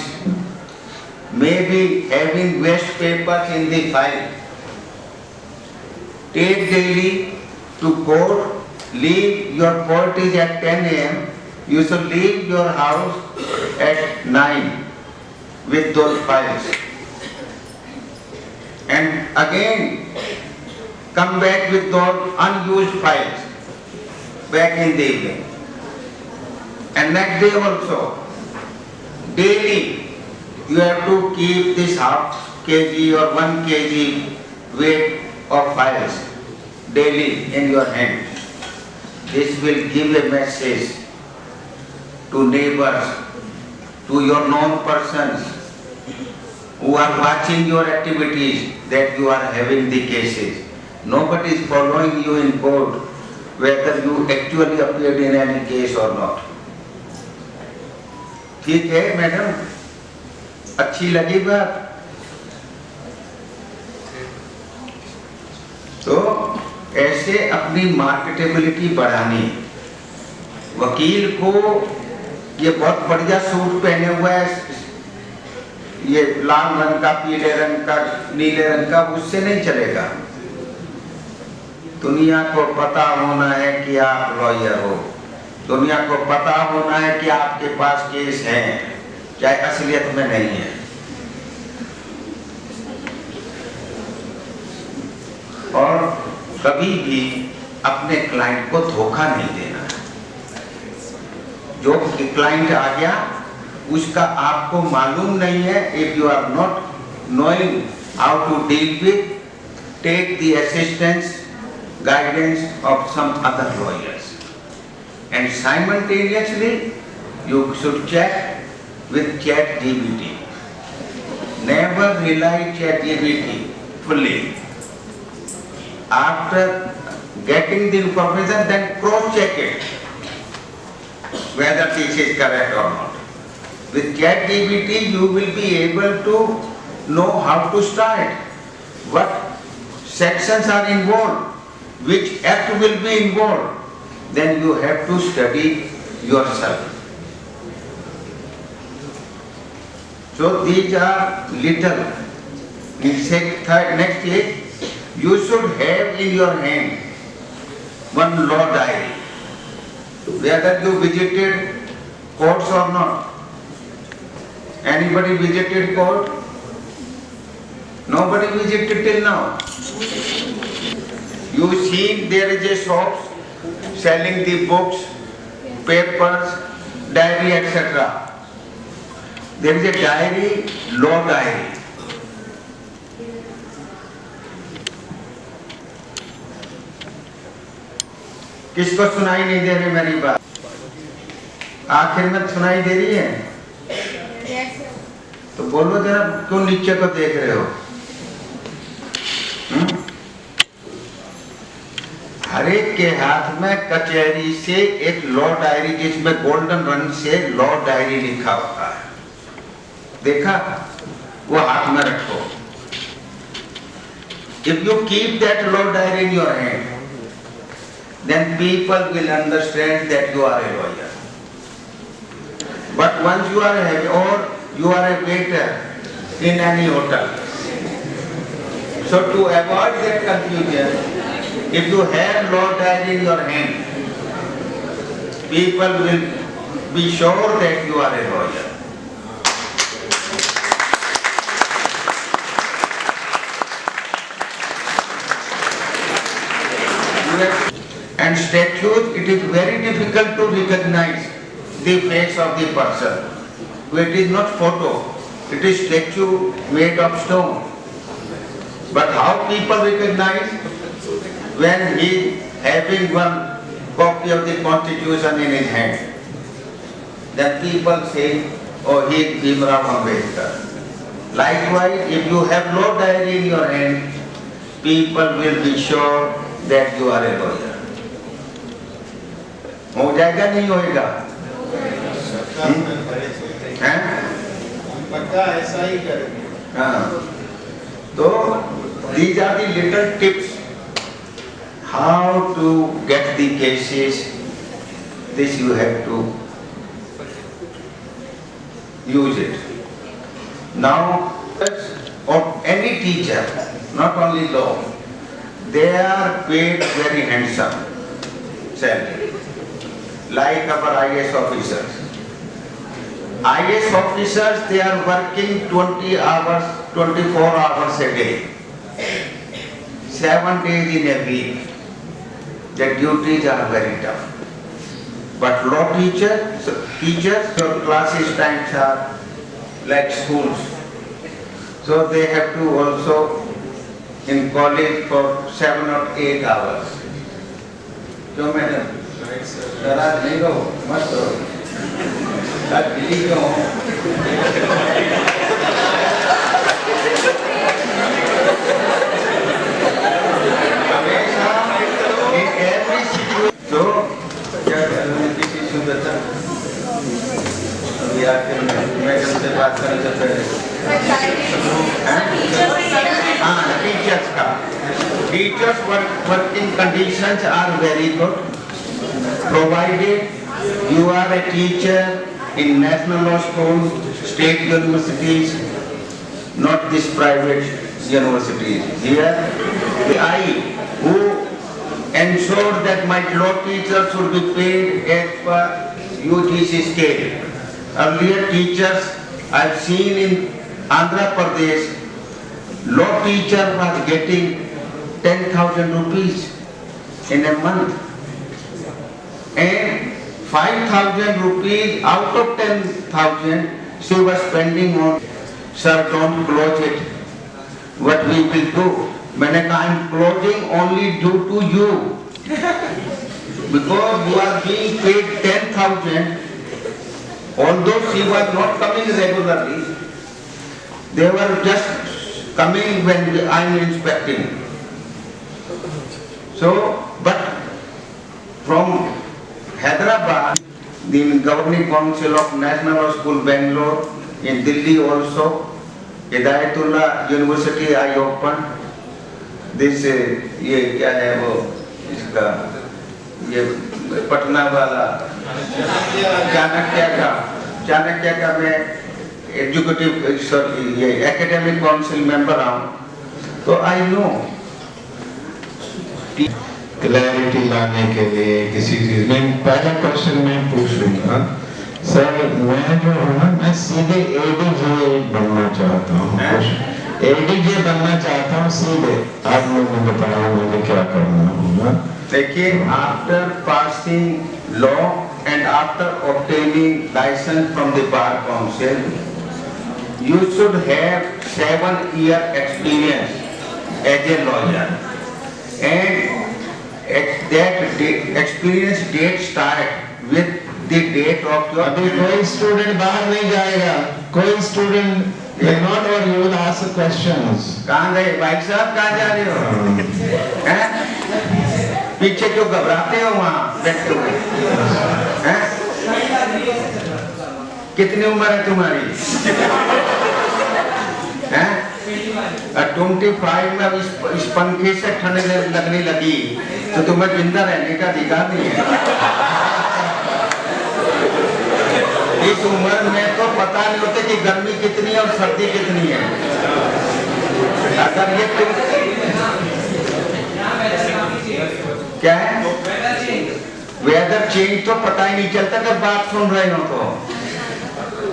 maybe having waste papers in the file. Take daily to court, leave, your court is at 10 a.m., you should leave your house at 9 with those files. And again, come back with those unused files back in the evening. And next day also, daily, you have to keep this half kg or 1 kg weight of files daily in your hand. This will give a message to neighbors, to your known persons who are watching your activities, that you are having the cases. Nobody is following you in court whether you actually appeared in any case or not. ठीक है madam, अच्छी लगी बात? तो ऐसे अपनी marketability बढ़ानी. वकील को ये बहुत बढ़िया सूट पहने हुआ है, ये लाल रंग का, पीले रंग का, नीले रंग का, उससे नहीं चलेगा. दुनिया को पता होना है कि आप लॉयर हो, दुनिया को पता होना है कि आपके पास केस है, चाहे असलियत में नहीं है. और कभी भी अपने क्लाइंट को धोखा नहीं देना. जो क्लाइंट आ गया, उसका आपको मालूम नहीं है. If you are not knowing how to deal with, take the assistance, guidance of some other lawyers. And simultaneously, you should check with ChatGPT. Never rely ChatGPT fully. After getting the information, then cross-check it, whether this is correct or not. With ChatGPT, you will be able to know how to start, what sections are involved, which act will be involved. Then you have to study yourself. So these are little. Next stage, you should have in your hand one law diary. Whether you visited courts or not. Anybody visited court? Nobody visited till now. You see there is a shop selling the books, papers, diary, etc. There is a diary, law diary. किसको सुनाई नहीं दे रही मेरी बात? आखिर में सुनाई दे रही है? तो बोलो जरा, क्यों नीचे को देख रहे हो? हर एक के हाथ में कचहरी से एक लॉ डायरी, जिसमें गोल्डन रंग से लॉ डायरी लिखा होता है, देखा? वो हाथ में रखो. If you keep that law diary in your hand, then people will understand that you are a lawyer. But once you are or you are a waiter in any hotel, so to avoid that confusion, if you have law diary in your hand, people will be sure that you are a lawyer. And statues, it is very difficult to recognize the face of the person. It is not photo, it is statue made of stone. But how people recognize? When he is having one copy of the constitution in his hand, then people say, oh, he is Bhimrao Ambedkar. Likewise, if you have law diary in your hand, people will be sure that you are a lawyer. हो जाएगा नहीं होएगा? पक्का ऐसा ही करेंगे. हाँ. तो these are the little tips how to get the cases. This you have to use it. Now, of any teacher, not only law, they are paid very handsome salary. Like our IAS officers. IAS officers, they are working 20 hours, 24 hours a day. 7 days in a week. The duties are very tough. But law teachers, your classes times are like schools. So they have to also in college for 7 or 8 hours. So madam, जरा नहीं रहो, मत रहो, दिल्ली क्यों हो? हमेशा in every situation. तो क्या किसी सुंदरता? अभी आके मैं तुमसे बात करने से पहले. हाँ, टीचर्स का. Teachers' working conditions are very good. Provided you are a teacher in national law schools, state universities, not these private universities. Here, I who ensure that my law teachers should be paid as per UGC scale. Earlier teachers I've seen in Andhra Pradesh, law teacher was getting 10,000 rupees in a month. And 5,000 rupees out of 10,000 she was spending on, sir, don't close it. what we will do. मैंने कहा I am closing only due to you because you are being paid 10,000. Although she was not coming regularly, they were just coming when I am inspecting. So, but from Hyderabad, the Governing Council of National Law School, Bangalore, in Delhi also, Hidayatullah University I opened. This ये क्या है वो इसका ये पटना वाला चाणक्य का मैं educative sorry ये एकेडमिक काउंसिल मेंबर हूँ तो आई नो क्लैरिटी लाने के लिए किसी चीज में पहला क्वेश्चन मैं पूछ लूंगा सर मैं जो हूँ ना मैं सीधे एडीजे बनना चाहता हूँ एडीजे बनना चाहता हूँ सीधे आप मुझे बताओ मुझे क्या करना होगा देखिए after passing law and after obtaining licence from the bar council you should have 7-year experience as a lawyer and that experience date start with the date of your अभी कोई स्टूडेंट बाहर नहीं जाएगा कोई student not or you will ask questions कहाँ गए भाई साहब कहाँ जा रहे हो हैं पीछे क्यों घबराते हो वहाँ बैठते हुए हैं कितनी उम्र है तुम्हारी हैं 25 में अब इस पंखे से ठंड लगने लगी तो तुम्हें जिंदा रहने का अधिकार नहीं है इस उम्र में तो पता नहीं होता कि गर्मी कितनी है और सर्दी कितनी है अगर ये तुम क्या है वेदर चेंज तो पता ही नहीं चलता जब बात सुन रहे हो तो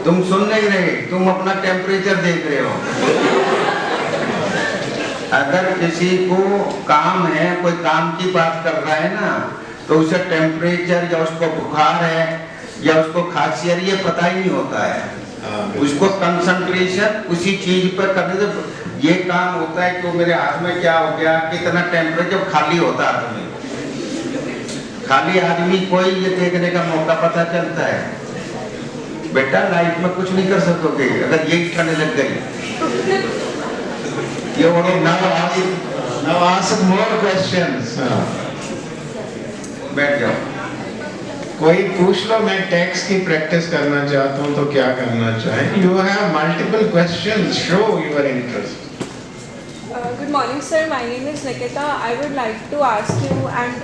तुम सुन नहीं रहे तुम अपना टेम्परेचर देख रहे हो अगर किसी को काम है कोई काम की बात कर रहा है ना तो उसे टेम्परेचर या उसको बुखार है या उसको खांसी ये पता ही नहीं होता है उसको कंसंट्रेशन उसी चीज पर करने से ये काम होता है कि मेरे हाथ में क्या हो गया कितना टेम्परेचर खाली होता है आदमी खाली आदमी कोई ये देखने का मौका पता चलता है बेटा लाइफ में कुछ नहीं कर सकोगे अगर यही ठंड लग गई ये now ask more questions बैठ जाओ कोई पूछ लो मैं टैक्स की प्रैक्टिस करना चाहता हूँ तो क्या करना चाहिए you have multiple questions show your interest Good morning, sir. My name is Nikita. I would like to ask you, and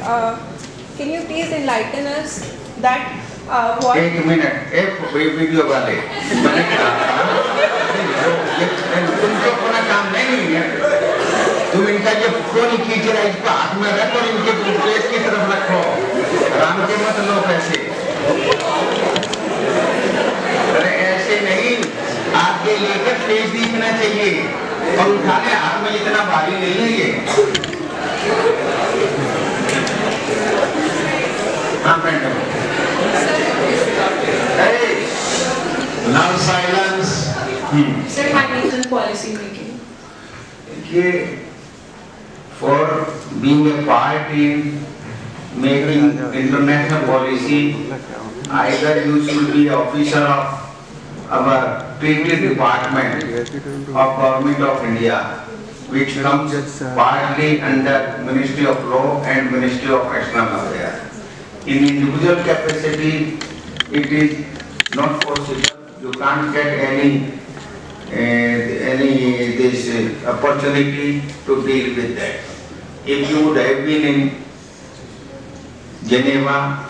can you please enlighten us that what? एक मिनट एक वीडियो वाले मैंने कहा तुमको अपना काम नहीं है तुम इनका ये फोन खींच रहा है इसको हाथ में रखो और इनके पेट की तरफ रखो राम के मत लो पैसे अरे ऐसे नहीं आगे लेकर फेस दिखना चाहिए और उठाने हाथ में इतना भारी नहीं है ये हाँ madam now silence Sir, my name is policy making. ये for being a part in making international policy, either you should be officer of our treaty department of Government of India, which comes partly under Ministry of Law and Ministry of External Affairs. In individual capacity, it is not possible. You can't get any this opportunity to deal with that. If you would have been in Geneva,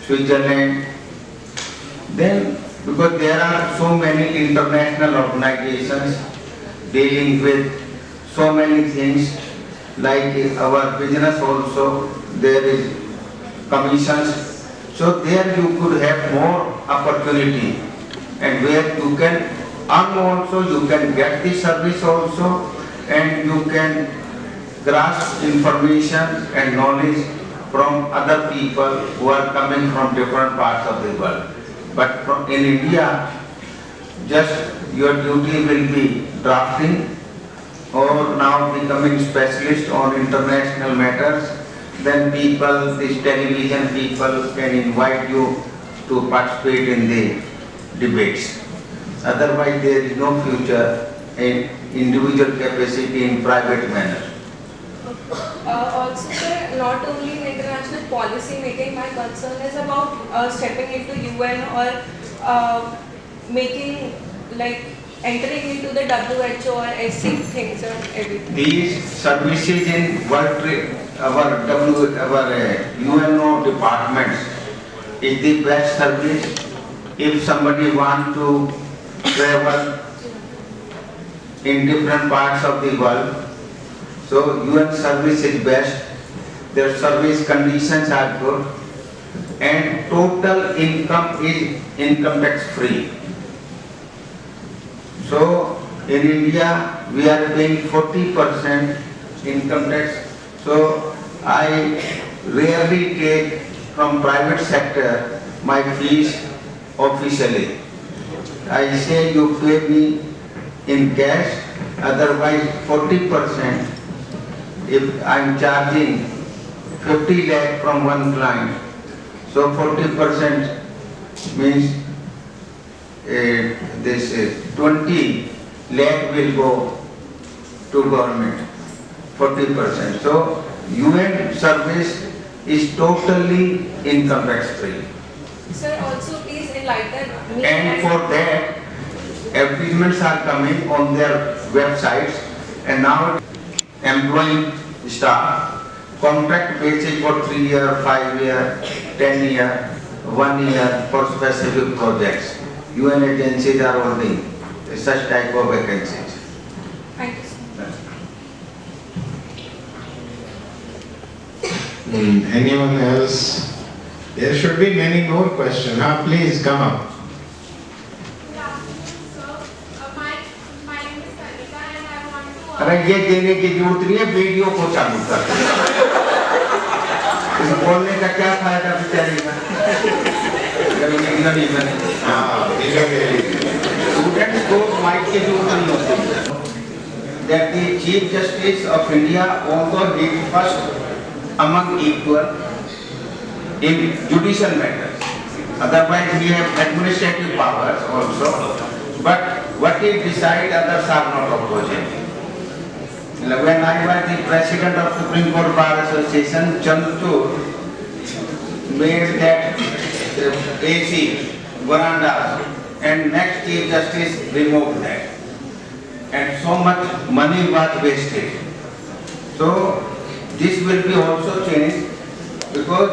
Switzerland, then because there are so many international organizations dealing with so many things, like our business also, there is commissions, so there you could have more opportunity, and where you can earn also, you can get the service also, and you can grasp information and knowledge from other people who are coming from different parts of the world. But in India, just your duty will be drafting or now becoming specialist on international matters, then people, these television people can invite you to participate in the debates. Otherwise, there is no future in individual capacity in private manner. Also, sir, not only in international policy making, my concern is about stepping into UN or making, like, entering into the WHO or SC things or everything. These services in our UNO departments is the best service. If somebody want to travel in different parts of the world, so UN service is best. Their service conditions are good, and total income is income tax free. So in India we are paying 40% income tax. So I rarely take from private sector my fees officially. I say you pay me in cash, otherwise 40%. If I am charging 50 lakh from one client, so 40% means this 20 lakh will go to government, 40%. So UN service is totally income tax free. Sir, also please enlighten me. And for that, advertisements are coming on their websites, and now employing staff, contract basis for 3 year, 5 year, 10 year, 1 year for specific projects. UN agencies are holding such type of vacancies. Thank you, sir. Anyone else? There should be many more questions. Please come up. अरे ये देने की जरूरत नहीं है, video को चालू कर इस बोलने का क्या फायदा बेचारी का? स्टूडेंट्स को माइक की जरूरत नहीं होती. That the Chief Justice of India, although he is first among equal in judicial matters, otherwise he has administrative powers also, but what he decides others are not opposing. When I was the president of Supreme Court Bar Association, Chandrachud made that AC verandas, and next Chief Justice removed that, and so much money was wasted. So this will be also changed, because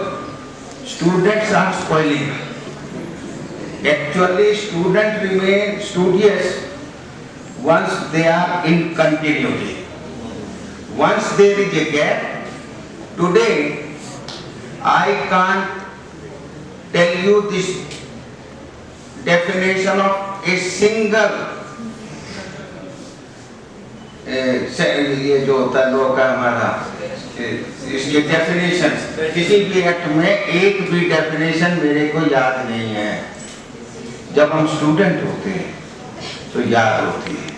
students are spoiling. Actually, students remain studious once they are in continuity. Once there is a gap, today I can't tell you this definition of a single ये जो होता है लोग का हमारा इसके definition, किसी भी एक्ट में एक भी डेफिनेशन मेरे को याद नहीं है. जब हम स्टूडेंट होते हैं तो याद होती है.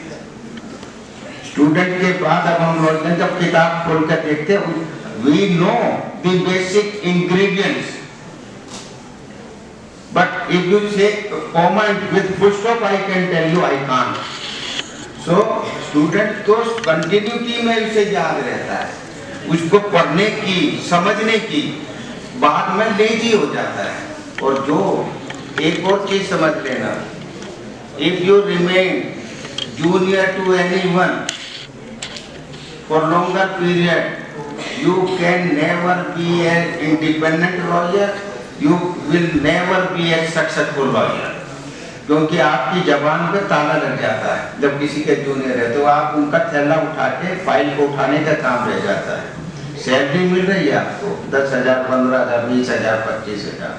स्टूडेंट के बाद अब हम लोग जब किताब खोल कर देखते हैं, we know the basic ingredients, but if you say comma with full stop I can tell you I can't. So student तो कंटिन्यूटी में उसे याद रहता है, उसको पढ़ने की समझने की बाद में लेजी हो जाता है. और जो एक और चीज समझ लेना, if you remain junior to anyone for longer period, you can never be an independent lawyer, you will never be a successful lawyer. क्योंकि आपकी जबान पे ताला लग जाता है. जब किसी के जूनियर है तो आप उनका थैला उठा के फाइल को उठाने का काम रह जाता है. सैलरी मिल रही है आपको 10,000, 15,000, 20,000, 25,000.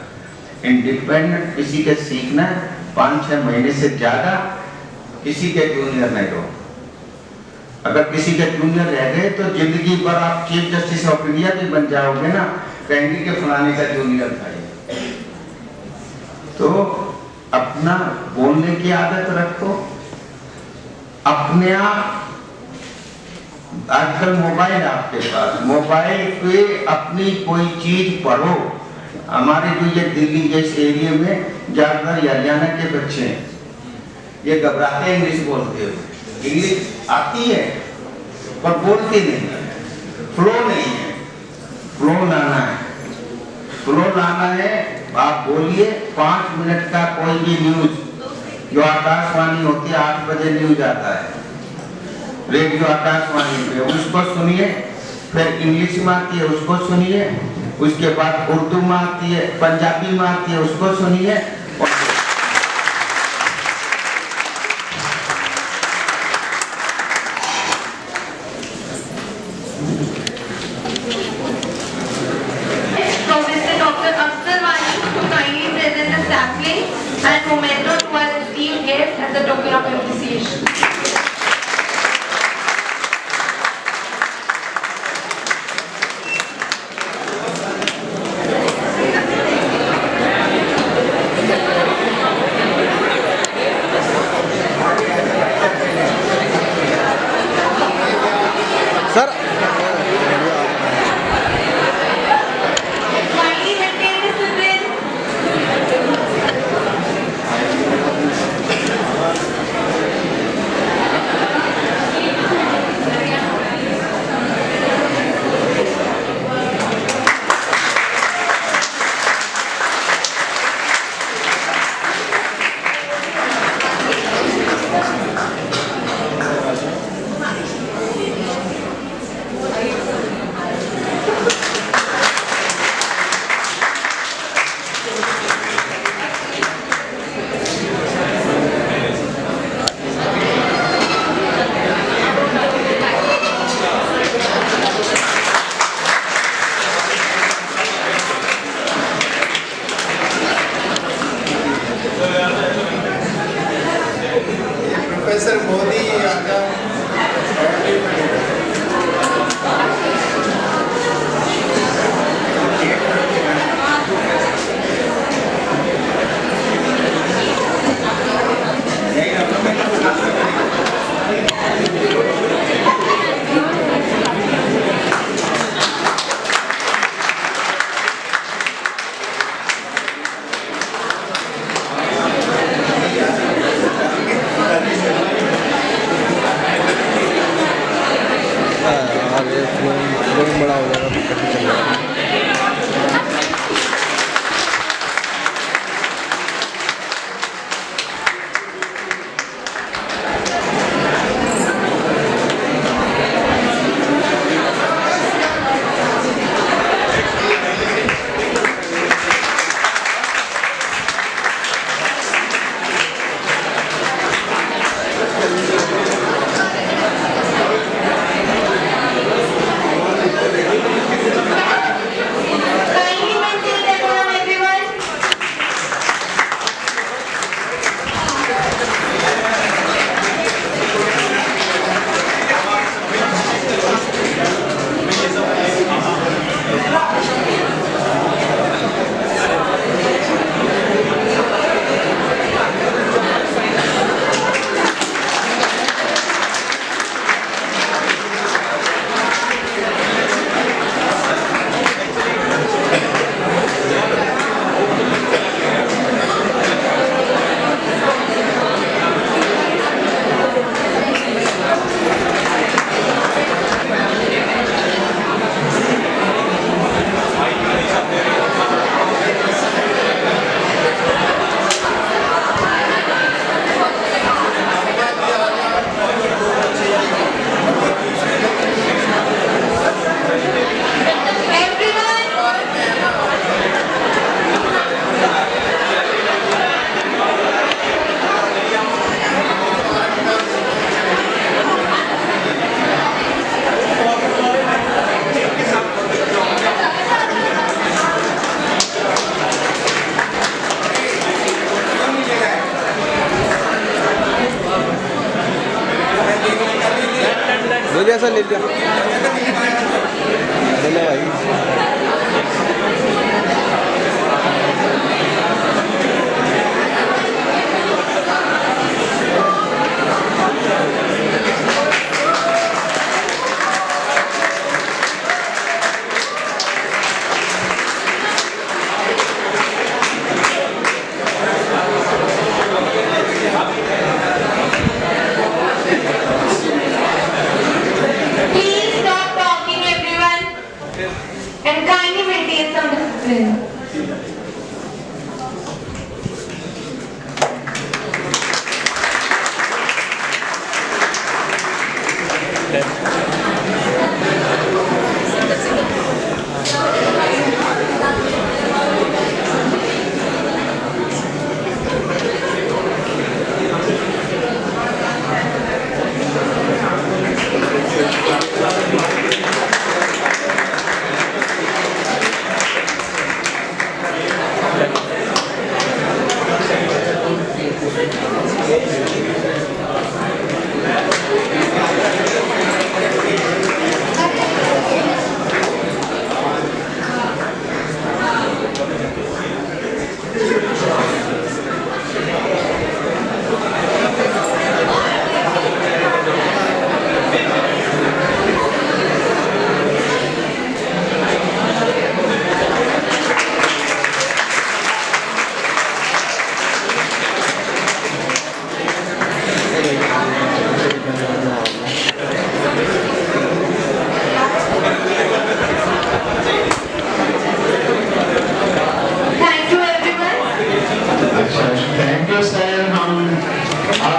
इंडिपेंडेंट किसी के सीखना 5-6 महीने से ज्यादा किसी के जूनियर नहीं हो. अगर किसी के जूनियर रह गए तो जिंदगी भर आप चीफ जस्टिस ऑफ इंडिया भी बन जाओगे ना, कहेंगे कि फलाने का जूनियर था. तो अपना बोलने की आदत रखो, अपने आप आजकल मोबाइल है आपके पास, मोबाइल पे अपनी कोई चीज पढ़ो। हमारे जो ये दिल्ली जैसे एरिया में ज्यादातर हरियाणा के बच्चे हैं, ये घबराते हैं इंग्लिश बोलते हुए। इंग्लिश आती है पर बोलती नहीं है, फ्लो नहीं है। फ्लो लाना है, फ्लो लाना है। आप बोलिए 5 मिनट का कोई भी न्यूज, जो आकाशवाणी होती है 8 बजे न्यूज आता है रेडियो आकाशवाणी पे, उसको सुनिए। फिर इंग्लिश में आती है उसको सुनिए, उसके बाद उर्दू में आती है, पंजाबी में आती है उसको सुनिए। Professor Dr. Akhtar Wani to kindly present the sapling and memento to our esteemed guest as a token of appreciation. Kindly maintain discipline. Professor Modi बड़ा हो जाएगा कैसे चलेगा। Kindly maintain decorum, everyone. ले लिया सर, ले लिया भाई।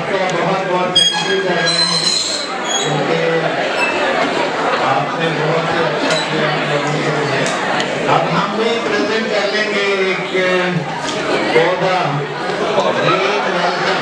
आपका बहुत बहुत थैंक यू कर रहे हैं, क्योंकि आपने बहुत ही अच्छा किया हम लोगों के लिए। अब हम भी प्रेजेंट कर लेंगे एक पौधा, great welcome.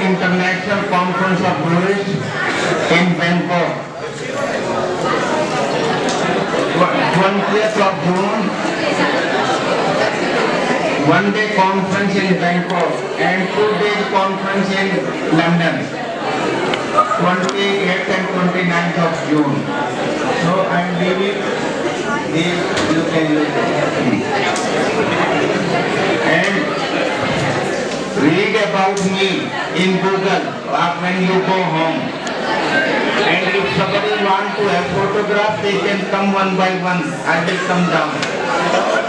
International Conference of Tourists in Bangkok, 20th of June, one-day conference in Bangkok and two-day conference in London, 28th and 29th of June. So I am leaving this, you can use it. And read about me in Google when you go home. And if somebody want to have photograph, they can come one by one. I will come down.